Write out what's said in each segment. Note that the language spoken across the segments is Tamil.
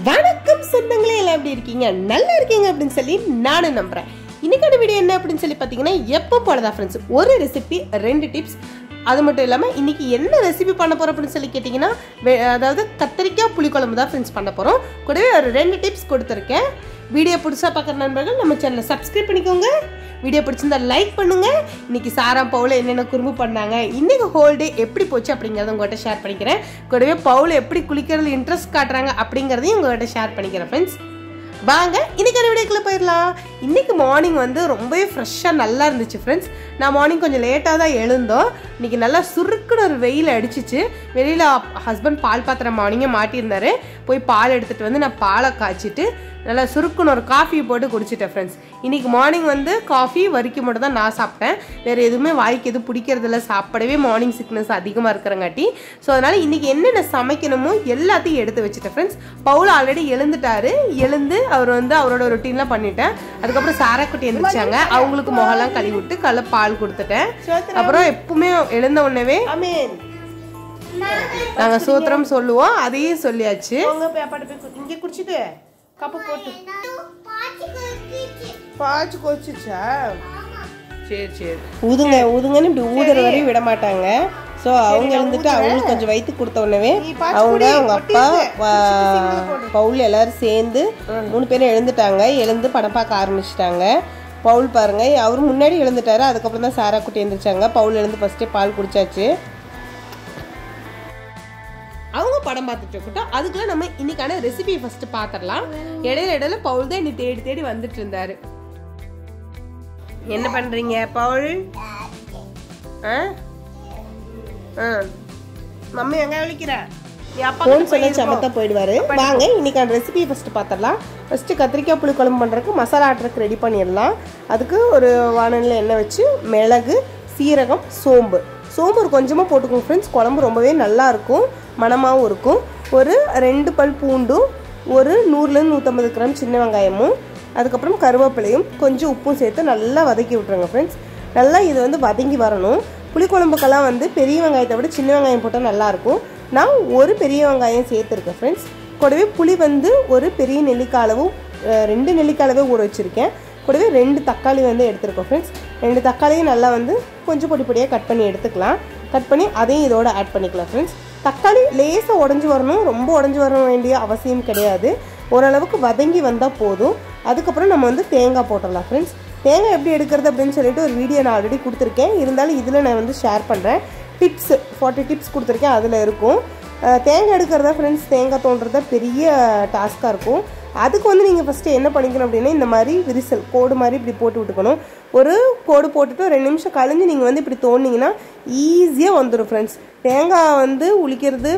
வணக்கம் சொந்தங்களே, எல்லாம் எப்படி இருக்கீங்க? நல்லா இருக்கீங்க அப்படின்னு சொல்லி நானும் நம்புறேன். இன்னைக்கான வீடியோ என்ன அப்படின்னு சொல்லி பார்த்தீங்கன்னா, எப்போ போலதான் ஃப்ரெண்ட்ஸ், ஒரு ரெசிபி 2 டிப்ஸ். அது மட்டும் இல்லாமல் இன்னைக்கு என்ன ரெசிபி பண்ண போறோம் அப்படின்னு சொல்லி கேட்டிங்கன்னா, அதாவது கத்திரிக்காய் புளிக்குழம்பு தான் ஃப்ரெண்ட்ஸ் பண்ண போகிறோம். கூடவே ஒரு 2 டிப்ஸ் கொடுத்துருக்கேன். வீடியோ புதுசாக பார்க்குற நண்பர்கள் நம்ம சேனலை சப்ஸ்கிரைப் பண்ணிக்கோங்க. வீடியோ பிடிச்சிருந்தா லைக் பண்ணுங்க. இன்னைக்கு சாரா பவுல என்னென்ன குறும்பு பண்ணாங்க, இன்னைக்கு ஹோல் டே எப்படி போச்சு அப்படிங்கிறத உங்கள்கிட்ட ஷேர் பண்ணிக்கிறேன். கூடவே பவுல எப்படி குளிக்கிறது இன்ட்ரெஸ்ட் காட்டுறாங்க அப்படிங்கிறதையும் உங்கள்கிட்ட ஷேர் பண்ணிக்கிறேன் ஃப்ரெண்ட்ஸ். வாங்க இன்னைக்கான வீடியோக்குள்ள போயிடலாம். இன்னைக்கு மார்னிங் வந்து ரொம்பவே ஃப்ரெஷ்ஷாக நல்லா இருந்துச்சு ஃப்ரெண்ட்ஸ். நான் மார்னிங் கொஞ்சம் லேட்டாக தான் எழுந்தோம். இன்னைக்கு நல்லா சுருக்குன்னு ஒரு வெயில் அடிச்சிச்சு. வெளியில் ஹஸ்பண்ட் பால் பாத்திரம் மார்னிங்கே மாட்டியிருந்தாரு. போய் பால் எடுத்துகிட்டு வந்து நான் பாலை காய்ச்சிட்டு நல்லா சுருக்குன்னு ஒரு காஃபி போட்டு குடிச்சிட்டேன் ஃப்ரெண்ட்ஸ். இன்னைக்கு மார்னிங் வந்து காஃபி வரிக்கி மட்டும் தான் நான் சாப்பிட்டேன். வேறு எதுவுமே வாய்க்கு எதுவும் பிடிக்கிறதில்ல, சாப்பிடவே மார்னிங் சிக்னஸ் அதிகமாக இருக்கிறங்காட்டி. ஸோ அதனால் இன்றைக்கி என்னென்ன சமைக்கணுமோ எல்லாத்தையும் எடுத்து வச்சுட்டேன் ஃப்ரெண்ட்ஸ். பவுல் ஆல்ரெடி எழுந்துட்டாரு. எழுந்து அவர் வந்து அவரோட ரொட்டீன்லாம் பண்ணிட்டேன். அதுக்கப்புறம் சாராக்குட்டி எழுந்திரிச்சாங்க. அவங்களுக்கு முகம்லாம் கழுவி விட்டு கல்ல பால் கொடுத்துட்டேன். அப்புறம் எப்பவுமே எழுந்த உடனே நாங்கள் சூத்திரம் சொல்லுவோம், அதையும் சொல்லியாச்சு. இங்கே குடிச்சிட்டு கப்பு போட்டு பாய்ச்சி கொச்சிச்சா? சரி சரி, ஊதுங்க ஊதுங்கன்னு இப்படி ஊதுற வரையும் விட மாட்டாங்க. ஸோ அவங்க எழுந்துட்டு அவங்களுக்கு கொஞ்சம் வயிற்று கொடுத்த உடனே அவங்க அப்பா பவுல் எல்லாரும் சேர்ந்து 3 பேரும் எழுந்துட்டாங்க. எழுந்து படம் பார்க்க ஆரம்பிச்சிட்டாங்க. பவுல் பாருங்க, அவரு முன்னாடி எழுந்துட்டாரு. அதுக்கப்புறம் தான் சாரா குட்டி எழுந்திரிச்சாங்க. பவுல் எழுந்து ஃபர்ஸ்டே பால் குடிச்சாச்சு. அவங்க படம் பார்த்துட்டு இருக்கட்டும். அதுக்குள்ள நம்ம இன்னைக்கான ரெசிபி ஃபர்ஸ்ட் பாத்திரலாம். இடையில பவுல் தான் இன்னைக்கு தேடி தேடி வந்துட்டு இருந்தாரு. என்ன பண்றீங்க பவுல்? மம்மி எங்க விழிக்கிற? சமத்தா போயிடுவாரு. வாங்க இன்னைக்கான ரெசிபி ஃபர்ஸ்ட் பாத்திரலாம். ஃபர்ஸ்ட் கத்திரிக்காய் புளி குழம்பு பண்றதுக்கு மசாலா ஆட்டுறதுக்கு ரெடி பண்ணிடலாம். அதுக்கு ஒரு வானல்ல எண்ணெய் வச்சு மிளகு, சீரகம், சோம்பு ஒரு கொஞ்சமாக போட்டுக்கோங்க ஃப்ரெண்ட்ஸ். குழம்பு ரொம்பவே நல்லா இருக்கும், மணமாகவும் இருக்கும். ஒரு 2 பல் பூண்டும், ஒரு 100லேருந்து 150 கிராம் சின்ன வெங்காயமும், அதுக்கப்புறம் கருவேப்பிலையும் கொஞ்சம் உப்பும் சேர்த்து நல்லா வதக்கி விட்டுருங்க ஃப்ரெண்ட்ஸ். நல்லா இது வந்து வதங்கி வரணும். புளிக்குழம்புக்கெல்லாம் வந்து பெரிய வெங்காயத்தை விட சின்ன வெங்காயம் போட்டால் நல்லாயிருக்கும். நான் ஒரு பெரிய வெங்காயம் சேர்த்துருக்கேன் ஃப்ரெண்ட்ஸ். கூடவே புளி வந்து ஒரு பெரிய நெல்லிக்காய் அளவும் 2 நெல்லிக்காய் அளவே ஊற வச்சுருக்கேன். கூடவே 2 தக்காளி வந்து எடுத்துருக்கோம் ஃப்ரெண்ட்ஸ். 2 தக்காளியும் நல்லா வந்து கொஞ்சம் பொடி பொடியாக கட் பண்ணி எடுத்துக்கலாம். கட் பண்ணி அதையும் இதோட ஆட் பண்ணிக்கலாம் ஃப்ரெண்ட்ஸ். தக்காளி லேசாக உடஞ்சி வரணும், ரொம்ப உடஞ்சி வர வேண்டிய அவசியம் கிடையாது. ஓரளவுக்கு வதங்கி வந்தால் போதும். அதுக்கப்புறம் நம்ம வந்து தேங்காய் போட்டுடலாம் ஃப்ரெண்ட்ஸ். தேங்காய் எப்படி எடுக்கிறது அப்படின்னு சொல்லிட்டு ஒரு வீடியோ நான் ஆல்ரெடி கொடுத்துருக்கேன். இருந்தாலும் இதில் நான் வந்து ஷேர் பண்ணுறேன். டிப்ஸ் 40 டிப்ஸ் கொடுத்துருக்கேன், அதில் இருக்கும். தேங்காய் எடுக்கிறதா ஃப்ரெண்ட்ஸ், தேங்காய் தோன்றதா பெரிய டாஸ்காக இருக்கும். அதுக்கு வந்து நீங்கள் ஃபஸ்ட்டு என்ன பண்ணிக்கணும் அப்படின்னா, இந்த மாதிரி விரிசல் கோடு மாதிரி இப்படி போட்டு விட்டுக்கணும். ஒரு கோடு போட்டுட்டு 2 நிமிஷம் கழிஞ்சு நீங்கள் வந்து இப்படி தோண்டிங்கன்னா ஈஸியாக வந்துடும் ஃப்ரெண்ட்ஸ். தேங்காய் வந்து உளிக்கிறது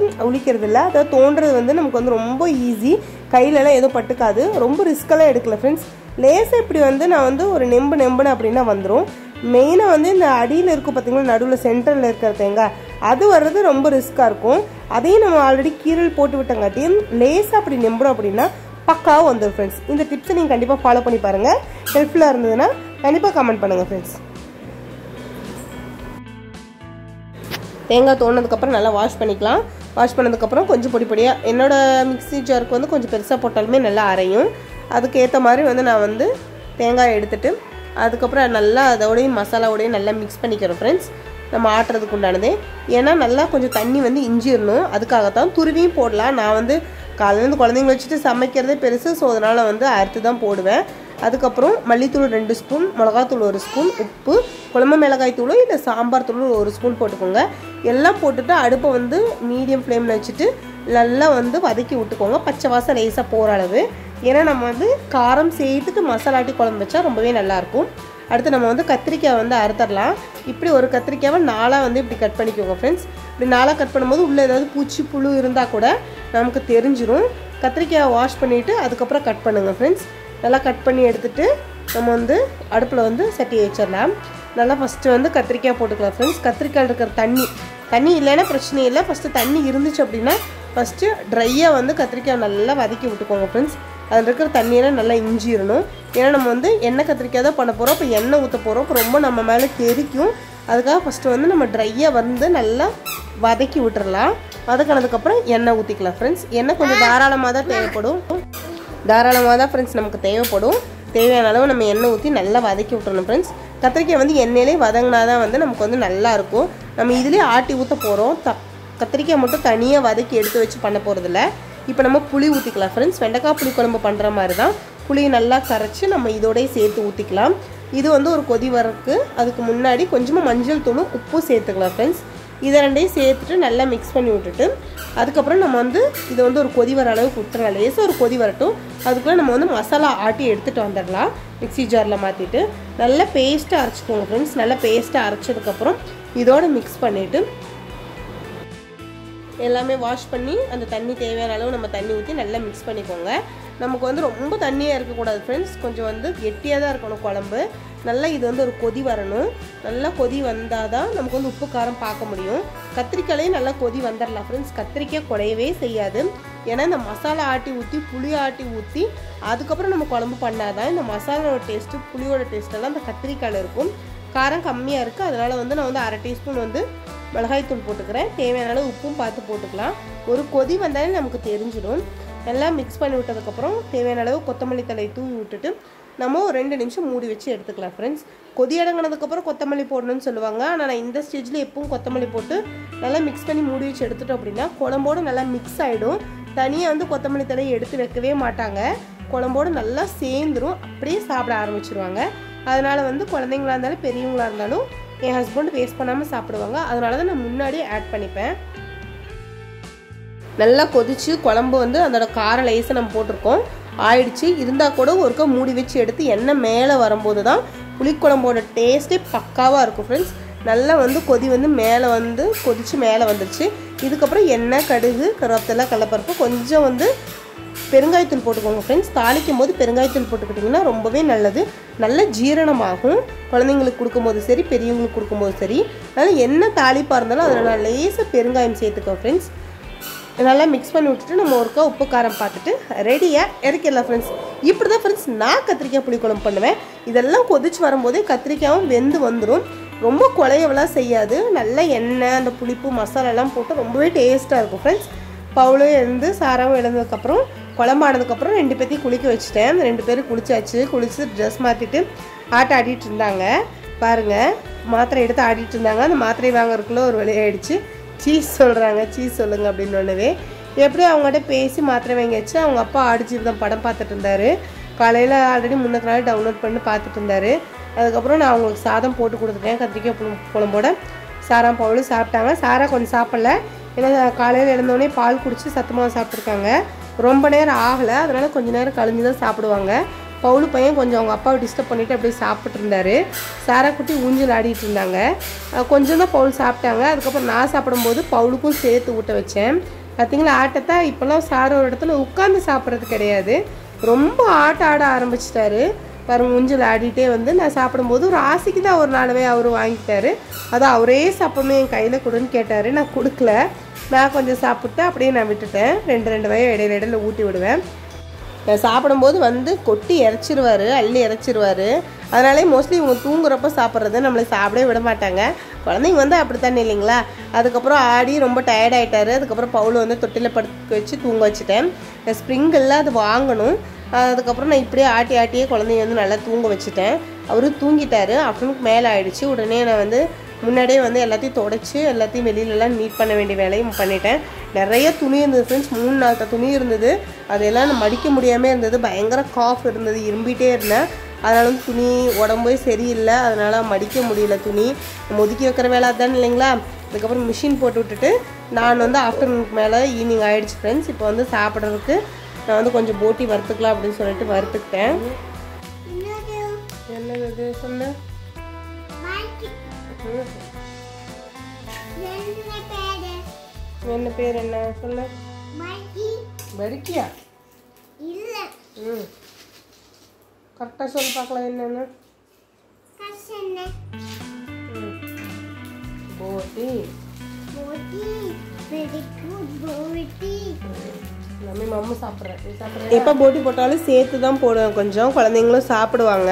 இல்லை, அதாவது தோன்றது வந்து நமக்கு வந்து ரொம்ப ஈஸி. கையிலலாம் எதுவும் பட்டுக்காது, ரொம்ப ரிஸ்கெல்லாம் எடுக்கல ஃப்ரெண்ட்ஸ். லேசாக இப்படி வந்து நான் வந்து ஒரு நெம்புனேன் அப்படின்னா வந்துடும். மெயினாக வந்து இந்த அடியில் இருக்கும் பார்த்தீங்கன்னா, நடுவில் சென்டரில் இருக்கிற தேங்காய், அது வர்றது ரொம்ப ரிஸ்க்காக இருக்கும். அதையும் நம்ம ஆல்ரெடி கீரல் போட்டு விட்டங்காட்டியும் லேசாக அப்படி நெம்புறோம் அப்படின்னா பக்காவும் வந்துடும் ஃப்ரெண்ட்ஸ். இந்த டிப்ஸை நீங்கள் கண்டிப்பாக ஃபாலோ பண்ணி பாருங்கள். ஹெல்ப்ஃபுல்லாக இருந்ததுன்னா கண்டிப்பாக கமெண்ட் பண்ணுங்கள் ஃப்ரெண்ட்ஸ். தேங்காய் தோணுனதுக்கப்புறம் நல்லா வாஷ் பண்ணிக்கலாம். வாஷ் பண்ணதுக்கப்புறம் கொஞ்சம் பொடி பொடியாக, என்னோடய மிக்ஸி ஜாருக்கு வந்து கொஞ்சம் பெருசாக போட்டாலுமே நல்லா அரையும். அதுக்கு ஏற்ற மாதிரி வந்து நான் வந்து தேங்காய் எடுத்துகிட்டு அதுக்கப்புறம் நல்லா அதோடையும் மசாலாவோடையும் நல்லா மிக்ஸ் பண்ணிக்கிறோம் ஃப்ரெண்ட்ஸ். நம்ம ஆட்டுறதுக்கு உண்டானதே. ஏன்னா நல்லா கொஞ்சம் தண்ணி வந்து இஞ்சிடணும், அதுக்காகத்தான். துருவியும் போடலாம். நான் வந்து காலையிலேருந்து குழந்தைங்கள வச்சுட்டு சமைக்கிறதே பெருசு. ஸோ அதனால் வந்து அறுத்து தான் போடுவேன். அதுக்கப்புறம் மல்லித்தூள் 2 ஸ்பூன், மிளகாத்தூள் 1 ஸ்பூன், உப்பு, குழம்பு மிளகாய் தூள் இல்லை சாம்பார் தூள் 1 ஸ்பூன் போட்டுக்கோங்க. எல்லாம் போட்டுட்டு அடுப்பை வந்து மீடியம் ஃப்ளேமில் வச்சுட்டு நல்லா வந்து வதக்கி விட்டுக்கோங்க, பச்சை வாசம் லேசாக போகிற அளவு. ஏன்னா நம்ம வந்து காரம் சேர்த்துட்டு மசாலாட்டி குழம்பு வச்சா ரொம்பவே நல்லாயிருக்கும். அடுத்து நம்ம வந்து கத்திரிக்காய் வந்து அறுத்துடலாம். இப்படி ஒரு கத்திரிக்காவை 4ஆக வந்து இப்படி கட் பண்ணிக்கோங்க ஃப்ரெண்ட்ஸ். இப்படி 4ஆக கட் பண்ணும்போது உள்ளே ஏதாவது பூச்சி புழு இருந்தால் கூட நமக்கு தெரிஞ்சிடும். கத்திரிக்காயை வாஷ் பண்ணிவிட்டு அதுக்கப்புறம் கட் பண்ணுங்கள் ஃப்ரெண்ட்ஸ். நல்லா கட் பண்ணி எடுத்துகிட்டு நம்ம வந்து அடுப்பில் வந்து சட்டி வச்சிடலாம். நல்லா ஃபஸ்ட்டு வந்து கத்திரிக்காய் போட்டுக்கலாம் ஃப்ரெண்ட்ஸ். கத்திரிக்காயில் இருக்கிற தண்ணி இல்லைன்னா பிரச்சனை இல்லை. ஃபஸ்ட்டு தண்ணி இருந்துச்சு அப்படின்னா ஃபஸ்ட்டு ட்ரையாக வந்து கத்திரிக்காய் நல்லா வதக்கி விட்டுக்கோங்க ஃப்ரெண்ட்ஸ். அதில் இருக்கிற தண்ணியெல்லாம் நல்லா இஞ்சிடணும். ஏன்னா நம்ம வந்து எண்ணெய் கத்திரிக்காய் தான் பண்ண போகிறோம். இப்போ எண்ணெய் ஊற்ற போகிறோம், இப்போ ரொம்ப நம்ம மேலே தெரிக்கும். அதுக்காக ஃபஸ்ட்டு வந்து நம்ம ட்ரையாக வந்து நல்லா வதக்கி விட்டுறலாம். வதக்கினதுக்கப்புறம் எண்ணெய் ஊற்றிக்கலாம் ஃப்ரெண்ட்ஸ். எண்ணெய் கொஞ்சம் தாராளமாக தான் தேவைப்படும். தாராளமாக தான் ஃப்ரெண்ட்ஸ் நமக்கு தேவைப்படும். தேவையான அளவு நம்ம எண்ணெய் ஊற்றி நல்லா வதக்கி விட்டுறணும் ஃப்ரெண்ட்ஸ். கத்திரிக்காய் வந்து எண்ணெயிலே வதங்கினா தான் வந்து நமக்கு வந்து நல்லாயிருக்கும். நம்ம இதிலே ஆட்டி ஊற்ற போகிறோம். கத்திரிக்காய் மட்டும் தனியாக வதக்கி எடுத்து வச்சு பண்ண போகிறதில்ல. இப்போ நம்ம புளி ஊற்றிக்கலாம் ஃப்ரெண்ட்ஸ். வெண்டைக்காய் புளி குழம்பு பண்ணுற மாதிரி தான் புளியை நல்லா கரைச்சி நம்ம இதோடய சேர்த்து ஊற்றிக்கலாம். இது வந்து ஒரு கொதி வரக்கு அதுக்கு முன்னாடி கொஞ்சமாக மஞ்சள் தூளும் உப்பும் சேர்த்துக்கலாம் ஃப்ரெண்ட்ஸ். இதை ரெண்டையும் சேர்த்துட்டு நல்லா மிக்ஸ் பண்ணி விட்டுட்டு அதுக்கப்புறம் நம்ம வந்து இதை வந்து ஒரு கொதி வர அளவுக்கு விட்டுறலாம். லேசாக ஒரு கொதி வரட்டும். அதுக்குள்ளே நம்ம வந்து மசாலா ஆட்டி எடுத்துகிட்டு வந்துடலாம். மிக்ஸி ஜாரில் மாற்றிட்டு நல்லா பேஸ்ட்டாக அரைச்சிக்கோங்க ஃப்ரெண்ட்ஸ். நல்லா பேஸ்ட்டாக அரைச்சதுக்கப்புறம் இதோடு மிக்ஸ் பண்ணிவிட்டு எல்லாமே வாஷ் பண்ணி அந்த தண்ணி தேவையான அளவு நம்ம தண்ணி ஊற்றி நல்லா மிக்ஸ் பண்ணிக்கோங்க. நமக்கு வந்து ரொம்ப தண்ணியாக இருக்கக்கூடாது ஃப்ரெண்ட்ஸ். கொஞ்சம் வந்து கெட்டியாக தான் இருக்கணும் குழம்பு. நல்லா இது வந்து ஒரு கொதி வரணும். நல்லா கொதி வந்தால் தான் நமக்கு வந்து உப்பு காரம் பார்க்க முடியும். கத்திரிக்காயிலையும் நல்லா கொதி வந்துடலாம் ஃப்ரெண்ட்ஸ். கத்திரிக்காய் குறையவே செய்யாது. ஏன்னா இந்த மசாலா ஆட்டி ஊற்றி புளி ஆட்டி ஊற்றி அதுக்கப்புறம் நம்ம குழம்பு பண்ணாதான் இந்த மசாலாவோட டேஸ்ட்டு புளியோட டேஸ்ட்டெல்லாம் அந்த கத்திரிக்காயில் இருக்கும். காரம் கம்மியாக இருக்குது. அதனால் வந்து நான் வந்து 1/2 டீஸ்பூன் வந்து மிளகாய்த்தூள் போட்டுக்கிறேன். தேவையான அளவு உப்பும் பார்த்து போட்டுக்கலாம். ஒரு கொதி வந்தாலே நமக்கு தெரிஞ்சிடும். நல்லா மிக்ஸ் பண்ணி விட்டதுக்கப்புறம் தேவையான அளவு கொத்தமல்லி தழை தூவி விட்டுட்டு நம்ம ஒரு 2 நிமிஷம் மூடி வச்சு எடுத்துக்கலாம் ஃப்ரெண்ட்ஸ். கொதி அடங்கினதுக்கப்புறம் கொத்தமல்லி போடணும்னு சொல்லுவாங்க. ஆனால் நான் இந்த ஸ்டேஜில் எப்பவும் கொத்தமல்லி போட்டு நல்லா மிக்ஸ் பண்ணி மூடி வச்சு எடுத்துட்டோம் அப்படின்னா குழம்போடு நல்லா மிக்ஸ் ஆகிடும். தனியாக வந்து கொத்தமல்லி தழை எடுத்து வைக்கவே மாட்டாங்க. குழம்போடு நல்லா சேர்ந்துடும். அப்படியே சாப்பிட ஆரம்பிச்சிருவாங்க. அதனால் வந்து குழந்தைங்களா இருந்தாலும் பெரியவங்களா இருந்தாலும் என் ஹஸ்பண்ட் வேஸ்ட் பண்ணாமல் சாப்பிடுவாங்க. அதனால தான் நான் முன்னாடியே ஆட் பண்ணிப்பேன். நல்லா கொதிச்சு குழம்பு வந்து அதோட கார லேசாக நம்ம போட்டிருக்கோம் ஆயிடுச்சு. இருந்தால் கூட ஒருக்கா மூடி வச்சு எடுத்து எண்ணெய் மேலே வரும்போது தான் புளிக்குழம்போட டேஸ்ட்டே பக்காவாக இருக்கும் ஃப்ரெண்ட்ஸ். நல்லா வந்து கொதி வந்து மேலே வந்து கொதிச்சு மேலே வந்துடுச்சு. இதுக்கப்புறம் எண்ணெய், கடுகு, கருவேப்பிலை, கடலைப்பருப்பு, கொஞ்சம் வந்து பெருங்காயத்தூள் போட்டுக்கோங்க ஃப்ரெண்ட்ஸ். தாளிக்கும் போது பெருங்காயத்தூள் போட்டுக்கிட்டிங்கன்னா ரொம்பவே நல்லது. நல்ல ஜீரணமாகும். குழந்தைங்களுக்கு கொடுக்கும்போது சரி, பெரியவங்களுக்கு கொடுக்கும்போது சரி. அதனால் என்ன தாளிப்பாக இருந்தாலும் அதில் நான் லேசாக பெருங்காயம் சேர்த்துக்கோங்க ஃப்ரெண்ட்ஸ். நல்லா மிக்ஸ் பண்ணி விட்டுட்டு நம்ம ஒருக்கா உப்பு காரம் பார்த்துட்டு ரெடியாக இறக்கிடலாம் ஃப்ரெண்ட்ஸ். இப்படி தான் ஃப்ரெண்ட்ஸ் நான் கத்திரிக்காய் புளிக்குழம்பு பண்ணுவேன். இதெல்லாம் கொதிச்சு வரும்போதே கத்திரிக்காயும் வெந்து வந்துடும். ரொம்ப குழையவெல்லாம் செய்யாது. நல்ல எண்ணெய், அந்த புளிப்பு, மசாலாலாம் போட்டு ரொம்பவே டேஸ்ட்டாக இருக்கும் ஃப்ரெண்ட்ஸ். பவுலும் எழுந்து சாராவும் எழுந்ததுக்கப்புறம் குழம்பானதுக்கப்புறம் 2 பேர்த்தையும் குளிக்க வச்சுட்டேன். அந்த 2 பேரும் குளிச்சாச்சு. குளிச்சு ட்ரெஸ் மாற்றிட்டு ஆடிட்டு இருந்தாங்க. பாருங்கள், மாத்திரை எடுத்து ஆடிட்டு இருந்தாங்க. அந்த மாத்திரை வாங்குறதுக்குள்ளே ஒரு வழியாயிடுச்சு. சீஸ் சொல்கிறாங்க, சீஸ் சொல்லுங்கள் அப்படின்னு ஒன்றுவே எப்படியும் அவங்ககிட்ட பேசி மாத்திரை வாங்கியாச்சு. அவங்க அப்பா ஆடிச்சிட்டு தான் படம் பார்த்துட்டு இருந்தார். காலையில் ஆல்ரெடி முன்னக்கு நாள் டவுன்லோட் பண்ணி பார்த்துட்டு இருந்தார். அதுக்கப்புறம் நான் அவங்களுக்கு சாதம் போட்டு கொடுத்துட்டேன். கத்திரிக்காய் குழம்போட சாரா பவுலும் சாப்பிட்டாங்க. சாரா கொஞ்சம் சாப்பிடல. ஏன்னா காலையில் எழுந்தோடனே பால் குடித்து சத்துமாவை சாப்பிட்ருக்காங்க. ரொம்ப நேரம் ஆகலை. அதனால் கொஞ்சம் நேரம் கழிஞ்சு தான் சாப்பிடுவாங்க. பவுலு பையன் கொஞ்சம் அவங்க அப்பாவை டிஸ்டர்ப் பண்ணிவிட்டு அப்படியே சாப்பிட்டு இருந்தார். சாரா குட்டி ஊஞ்சல் ஆடிட்டு இருந்தாங்க. கொஞ்சம் தான் பவுல் சாப்பிட்டாங்க. அதுக்கப்புறம் நான் சாப்பிடும்போது பவுலுக்கும் சேர்த்து ஊட்ட வச்சேன். பார்த்திங்களா ஆட்டத்தை இப்போல்லாம் சார் ஒரு இடத்துல உட்காந்து சாப்பிட்றது கிடையாது. ரொம்ப ஆட்ட ஆட ஆரம்பிச்சிட்டாரு. பாருங்கள், ஊஞ்சல் ஆடிட்டே வந்து நான் சாப்பிடும்போது ஒரு ஆசைக்கு தான் ஒரு 4 அவர் வாங்கிட்டாரு. அதான் அவரே சாப்பிடணும் என் கையில் கொடுன்னு கேட்டார். நான் கொடுக்கல. நான் கொஞ்சம் சாப்பிட்டு அப்படியே நான் விட்டுட்டேன். 2 வாயை இடையில ஊட்டி விடுவேன். நான் சாப்பிடும்போது வந்து கொட்டி இறச்சிருவார், அள்ளி இறச்சிருவார். அதனாலே மோஸ்ட்லி இவங்க தூங்குறப்ப சாப்பிட்றது நம்மளை சாப்பிடவே விட மாட்டாங்க. குழந்தைங்க வந்து அப்படித்தானே இல்லைங்களா. அதுக்கப்புறம் ஆடி ரொம்ப டயர்ட் ஆகிட்டார். அதுக்கப்புறம் பவுல் வந்து தொட்டியில் படுக்க வச்சு தூங்க வச்சுட்டேன். ஸ்ப்ரிங்கெல்லாம் அது வாங்கணும். அதுக்கப்புறம் நான் இப்படியே ஆட்டியே குழந்தைங்க வந்து நல்லா தூங்க வச்சுட்டேன். அவரும் தூங்கிட்டார். ஆஃப்டர்நூனுக்கு மேலே ஆகிடுச்சு. உடனே நான் வந்து முன்னாடியே வந்து எல்லாத்தையும் தொடச்சி எல்லாத்தையும் வெளியிலலாம் நீட் பண்ண வேண்டிய வேலையும் பண்ணிட்டேன். நிறைய துணி இருந்தது ஃப்ரெண்ட்ஸ். 3-4 துணி இருந்தது. அதையெல்லாம் நான் மடிக்க முடியாமல் இருந்தது. பயங்கர காஃப் இருந்தது. இரும்பிகிட்டே இருந்தேன். அதனால வந்து துணி உடம்பே சரியில்லை. அதனால் மடிக்க முடியல. துணி ஒதுக்கி வைக்கிற வேலை அதுதான் இல்லைங்களா. அதுக்கப்புறம் மிஷின் போட்டு விட்டுட்டு நான் வந்து ஆஃப்டர்நூனுக்கு மேலே ஈவினிங் ஆகிடுச்சு ஃப்ரெண்ட்ஸ். இப்போ வந்து சாப்பிட்றதுக்கு நான் வந்து கொஞ்சம் போட்டி வறுத்துக்கலாம் அப்படின்னு சொல்லிட்டு வறுத்துக்கிட்டேன். என்னது இது சொன்ன? என்ன பேர் என்ன சொல்ல? பருக்கியா? கரெக்டாக சொல்லி பார்க்கலாம். என்னென்ன? போட்டி. மம்மு சாப்பிட்றேன். எப்போ போட்டி போட்டாலும் சேர்த்து தான் போடுவேன். கொஞ்சம் குழந்தைங்களும் சாப்பிடுவாங்க.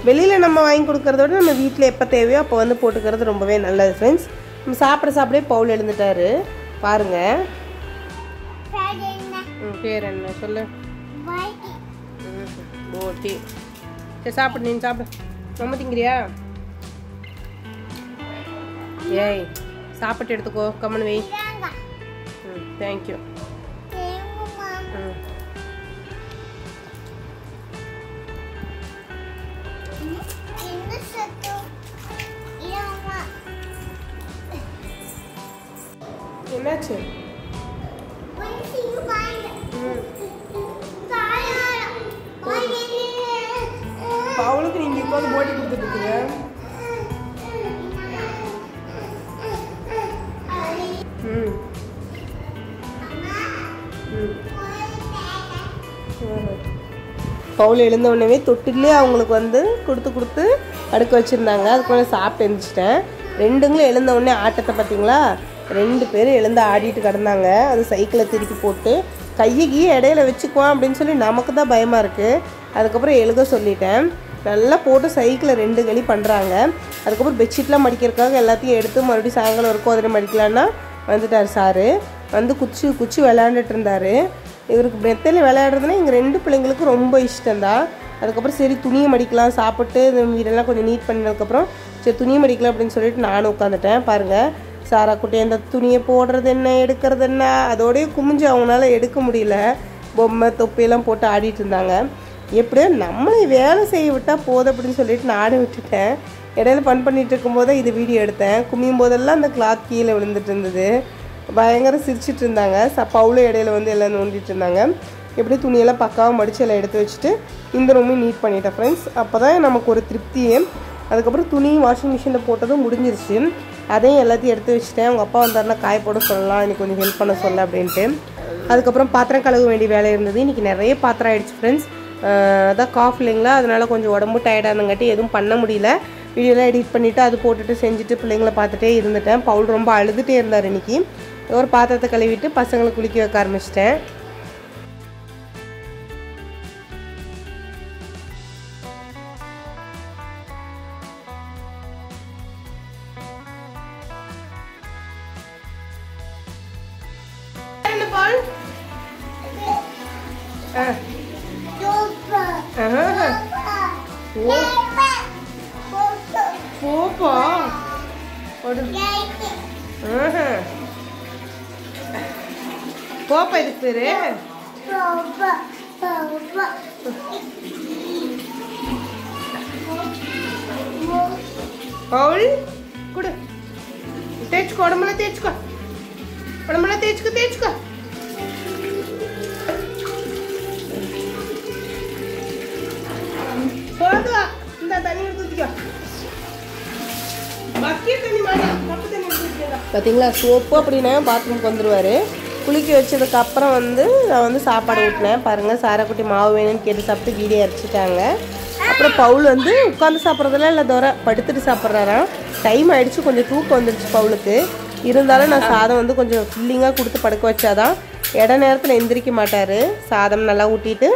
வெளியில் நம்ம வாங்கி கொடுக்கறதோட நம்ம வீட்டில் எப்போ தேவையோ அப்போ வந்து போட்டுக்கிறது ரொம்பவே நல்லது ஃப்ரெண்ட்ஸ். நம்ம சாப்பிடே பவுல் எழுந்துட்டாரு. பாருங்க. பேர் என்ன சொல்லு? போட்டி. சரி சாப்பிடு, நீ சாப்பிடு. ரொம்ப திங்கிறியா? ஏய் சாப்பிட்டு எடுத்துக்கோ, கம்மன் வை. தேங்க்யூ. என்னாச்சு? அவளுக்கு நீங்க உட்காந்து போட்டி கொடுத்துட்டு இருக்கீங்க. பவுல் எழுந்த உடனே தொட்டிலே அவங்களுக்கு வந்து கொடுத்து அடுக்க வச்சுருந்தாங்க. அதுக்குள்ளே சாப்பிட்டு எழுந்திரிச்சிட்டேன். ரெண்டுங்களும் எழுந்த உடனே ஆட்டத்தை பார்த்தீங்களா? 2 பேரும் எழுந்து ஆடிட்டு கிடந்தாங்க. அது சைக்கிளை திருப்பி போட்டு கையை இடையில வச்சுக்குவான் அப்படின்னு சொல்லி நமக்கு தான் பயமாக இருக்குது. அதுக்கப்புறம் எழுத சொல்லிட்டேன். நல்லா போட்டு சைக்கிளை 2 கழி பண்ணுறாங்க. அதுக்கப்புறம் பெட்ஷீட்லாம் மடிக்கிறதுக்காக எல்லாத்தையும் எடுத்து மறுபடியும் சாயங்காலம் இருக்கும் அதில் மடிக்கலான்னா வந்துட்டார் சாரு. வந்து குச்சி விளையாண்டுட்டு இருந்தார். இவருக்கு மெத்தையில் விளையாடுறதுன்னா எங்கள் 2 பிள்ளைங்களுக்கும் ரொம்ப இஷ்டம்தான். அதுக்கப்புறம் சரி துணியை மடிக்கலாம், சாப்பிட்டு வீடெல்லாம் கொஞ்சம் நீட் பண்ணதுக்கப்புறம் சரி துணியை மடிக்கலாம் அப்படின்னு சொல்லிட்டு நானும் உட்காந்துட்டேன். பாருங்கள், சாரா குட்டி அந்த துணியை போடுறது என்ன, எடுக்கிறது என்ன, அதோடய குமிஞ்சு அவங்களால எடுக்க முடியல. பொம்மை தொப்பியெல்லாம் போட்டு ஆடிட்டு இருந்தாங்க. எப்படியோ நம்மளை வேலை செய்ய விட்டால் போதும் அப்படின்னு சொல்லிட்டு நானும் விட்டுட்டேன். இடையில பண்ணிட்டு இருக்கும்போது இது வீடியோ எடுத்தேன். குமியும் போதெல்லாம் அந்த கிளாத் கீழே விழுந்துட்டு இருந்தது. பயங்கர சிரிச்சிட்டு இருந்தாங்க. பவுலும் இடையில வந்து எல்லாம் நோண்டிட்டு இருந்தாங்க. எப்படி துணியெல்லாம் பக்காவாக மடித்து எல்லாம் எடுத்து வச்சுட்டு இந்த ரூமையும் நீட் பண்ணிட்டேன் ஃப்ரெண்ட்ஸ். அப்போ தான் நமக்கு ஒரு திருப்தியே. அதுக்கப்புறம் துணி வாஷிங் மிஷினில் போட்டதும் முடிஞ்சிருச்சு. அதையும் எல்லாத்தையும் எடுத்து வச்சுட்டேன். அவங்க அப்பா வந்தாருன்னா காய போட சொல்லலாம், இன்னைக்கு கொஞ்சம் ஹெல்ப் பண்ண சொல்ல அப்படின்ட்டு. அதுக்கப்புறம் பாத்திரம் கழுவ வேண்டிய வேலை இருந்தது. இன்றைக்கி நிறைய பாத்திரம் ஆகிடுச்சு ஃப்ரெண்ட்ஸ். அதான் காஃப் இல்லைங்களா, அதனால் கொஞ்சம் உடம்பு டயர்டாக இருந்தங்காட்டி எதுவும் பண்ண முடியல. வீடியோலாம் எடிட் பண்ணிவிட்டு அது போட்டுட்டு செஞ்சுட்டு பிள்ளைங்களை பார்த்துட்டே இருந்துட்டேன். பவுல் ரொம்ப அழுதுகிட்டே இருந்தார் இன்றைக்கி. ஒரு பாத்திரத்தை கழுவிட்டு பசங்களை குளிக்க வைக்க ஆரம்பிச்சிட்டேன். போப்பா இதுக்கு பேரு பவுல் குடு. தேய்ச்சுக்கோ, உடம்புல தேய்ச்சுக்கோ, உடம்புல தேய்ச்சுக்கோ. போதுவா இந்த தண்ணி ஊற்றிக்கோ. பார்த்தீங்களா, சோப்பு அப்படின்னா பாத்ரூமுக்கு வந்துடுவார். குளிக்க வச்சதுக்கப்புறம் வந்து நான் வந்து சாப்பாடு ஊட்டினேன். பாருங்கள், சாராக்குட்டி மாவு வேணும்னு கேட்டு சாப்பிட்டு வீடியோ அரைச்சிட்டாங்க. அப்புறம் பவுல் வந்து உட்காந்து சாப்பிட்றதெல்லாம் இல்லை, தோற படுத்துட்டு சாப்பிட்றாராம். டைம் ஆகிடுச்சு, கொஞ்சம் தூக்கம் வந்துடுச்சு பவுலுக்கு. இருந்தாலும் நான் சாதம் வந்து கொஞ்சம் ஃபில்லிங்காக கொடுத்து படுக்க வச்சாதான் நேரத்தில் எந்திரிக்க மாட்டார். சாதம் நல்லா ஊட்டிட்டு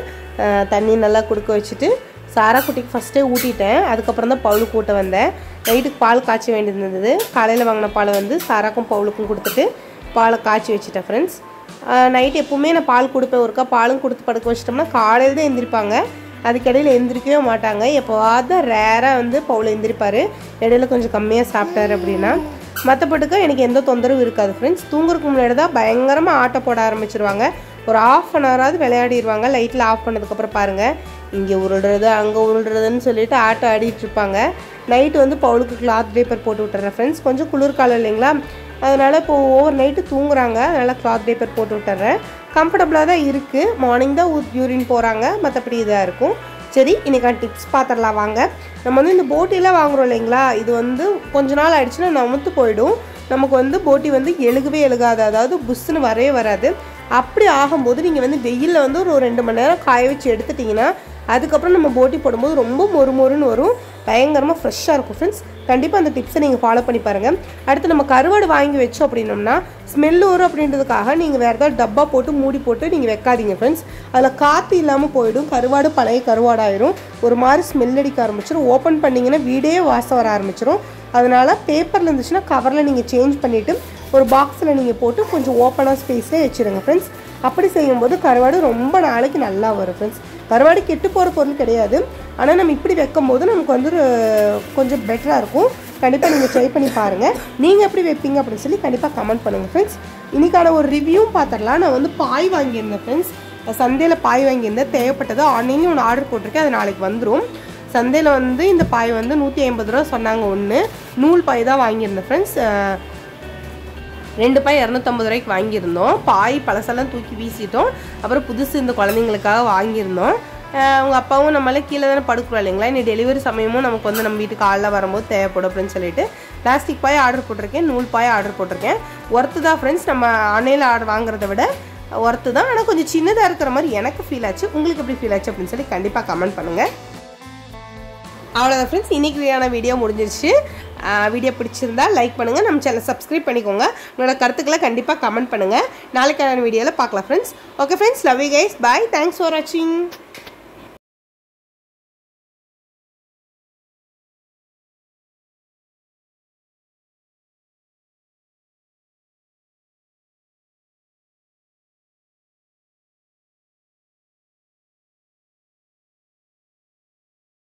தண்ணி நல்லா கொடுக்க வச்சுட்டு சாராக்குட்டிக்கு ஃபஸ்ட்டே ஊட்டிட்டேன். அதுக்கப்புறம் தான் பவுலுக்கு ஊட்ட வந்தேன். நைட்டுக்கு பால் காய்ச்ச வேண்டியிருந்தது. காலையில் வாங்கின பாலை வந்து சாராக்கும் பவுலுக்கும் கொடுத்துட்டு பாலை காய்ச்சி வச்சுட்டேன் ஃப்ரெண்ட்ஸ். நைட்டு எப்போவுமே நான் பால் கொடுப்பேன். ஒருக்கா பாலும் கொடுத்து படுக்க வச்சிட்டோம்னா காலையில் தான் எந்திரிப்பாங்க. அதுக்கிடையில் எந்திரிக்கவே மாட்டாங்க. எப்போவாது ரேராக வந்து பவுல் எந்திரிப்பார். இடையில கொஞ்சம் கம்மியாக சாப்பிட்டாரு அப்படின்னா. மற்றபடிக்கு எனக்கு எந்த தொந்தரவும் இருக்காது ஃப்ரெண்ட்ஸ். தூங்குறதுக்கு முன்னாடி தான் பயங்கரமாக ஆட்டை போட ஆரம்பிச்சிருவாங்க. ஒரு 1/2 அன் ஹவராவது விளையாடிடுவாங்க. லைட்டில் ஆஃப் பண்ணதுக்கப்புறம் பாருங்கள், இங்கே உருள்றது அங்கே உருள்றதுன்னு சொல்லிட்டு ஆட்டை ஆடிட்டு இருப்பாங்க. நைட்டு வந்து பவுலுக்கு கிளாத் பேப்பர் போட்டு விட்டுறேன் ஃப்ரெண்ட்ஸ். கொஞ்சம் குளிர்காலம் இல்லைங்களா, அதனால் இப்போது ஓவர் நைட்டு தூங்குறாங்க. அதனால் கிளாத் பேப்பர் போட்டு விட்டுறேன். கம்ஃபர்டபுளாக தான் இருக்குது. மார்னிங் தான் யூரின் போகிறாங்க, மற்றபடி இதாக இருக்கும். சரி, இன்றைக்கான டிப்ஸ் பார்த்துடலாம் வாங்க. நம்ம வந்து இந்த போட்டியெல்லாம் வாங்குகிறோம் இல்லைங்களா, இது வந்து கொஞ்ச நாள் ஆகிடுச்சுன்னா நமுத்து போயிடும். நமக்கு வந்து போட்டி வந்து எழுகாது, அதாவது புஷ்ஷுன்னு வரவே வராது. அப்படி ஆகும்போது நீங்கள் வந்து வெயிலில் வந்து ஒரு 2 மணி நேரம் காய வச்சு எடுத்துட்டிங்கன்னா அதுக்கப்புறம் நம்ம போட்டி போடும்போது ரொம்ப மொறுமொறுன்னு வரும். பயங்கரமாக ஃப்ரெஷ்ஷாக இருக்கும் ஃப்ரெண்ட்ஸ். கண்டிப்பாக அந்த டிப்ஸை நீங்கள் ஃபாலோ பண்ணி பாருங்கள். அடுத்து நம்ம கருவாடு வாங்கி வச்சோம் அப்படின்னோம்னா ஸ்மெல் வரும் அப்படின்றதுக்காக நீங்கள் வேறு ஏதாவது டப்பா போட்டு மூடி போட்டு நீங்கள் வைக்காதீங்க ஃப்ரெண்ட்ஸ். அதில் காற்று இல்லாமல் போயிடும். கருவாடு பழைய கருவாடாயிரும். ஒரு மாதிரி ஸ்மெல் அடிக்க ஆரம்பிச்சிடும். ஓப்பன் பண்ணிங்கன்னா வீடே வாசம் வர ஆரம்பிச்சிடும். அதனால் பேப்பரில் இருந்துச்சுன்னா கவரில் நீங்கள் சேஞ்ச் பண்ணிவிட்டு ஒரு பாக்ஸில் நீங்கள் போட்டு கொஞ்சம் ஓப்பனாக ஸ்பேஸில் வச்சுருங்க ஃப்ரெண்ட்ஸ். அப்படி செய்யும்போது கருவாடு ரொம்ப நாளைக்கு நல்லா வரும் ஃப்ரெண்ட்ஸ். கருவாடு கெட்டு போகிற பொருள் கிடையாது, ஆனால் நம்ம இப்படி வைக்கும்போது நமக்கு வந்து கொஞ்சம் பெட்டராக இருக்கும். கண்டிப்பாக நீங்கள் ட்ரை பண்ணி பாருங்கள். நீங்கள் எப்படி வைப்பீங்க அப்படின்னு சொல்லி கண்டிப்பாக கமெண்ட் பண்ணுங்கள் ஃப்ரெண்ட்ஸ். இன்றைக்கான ஒரு ரிவ்யூவும் பார்த்துடலாம். நான் வந்து பாய் வாங்கியிருந்தேன் ஃப்ரெண்ட்ஸ். சந்தையில் பாய் வாங்கியிருந்தேன், தேவைப்பட்டது. ஆன்லைன்லேயும் ஒன்று ஆர்டர் போட்டிருக்கேன், அது நாளைக்கு வந்துடும். சந்தையில் வந்து இந்த பாய் வந்து 150 ரூபா சொன்னாங்க. ஒன்று நூல் பாய் தான் வாங்கியிருந்தேன் ஃப்ரெண்ட்ஸ். 2 பாய் 250 ரூபாய்க்கு வாங்கியிருந்தோம். பாய் பழசெல்லாம் தூக்கி வீசிட்டோம். அப்புறம் புதுசு இந்த குழந்தைங்களுக்காக வாங்கியிருந்தோம். அவங்க அப்பாவும் நம்மளால கீழே தானே படுக்கிறோம் இல்லைங்களா, இன்னும் டெலிவரி சமயமும் நமக்கு வந்து நம்ம வீட்டுக்கு ஆளில் வரும்போது தேவைப்படும் அப்படின்னு சொல்லிட்டு பிளாஸ்டிக் பாய் ஆர்டர் போட்டிருக்கேன், நூல் பாய் ஆர்டர் போட்டிருக்கேன். ஒர்த்து தான் ஃப்ரெண்ட்ஸ், நம்ம ஆன்லைனில் ஆர்டர் வாங்குறத விட ஒர்த்து தான். ஆனால் கொஞ்சம் சின்னதாக இருக்கிற மாதிரி எனக்கு ஃபீல் ஆச்சு. உங்களுக்கு எப்படி ஃபீல் ஆச்சு அப்படின்னு சொல்லி கண்டிப்பாக கமெண்ட் பண்ணுங்கள். அவ்வளோதான் ஃப்ரெண்ட்ஸ், இன்றைக்கியான வீடியோ முடிஞ்சிருச்சு. வீடியோ பிடிச்சிருந்தா லைக் பண்ணுங்கள், நம்ம சேனலை சப்ஸ்கிரைப் பண்ணிக்கோங்க. உங்களோட கருத்துக்களை கண்டிப்பாக கமெண்ட் பண்ணுங்கள். நாளைக்கான வீடியோவில் பார்க்கலாம் friends. Okay friends, love you guys, bye, thanks for வாட்சிங்.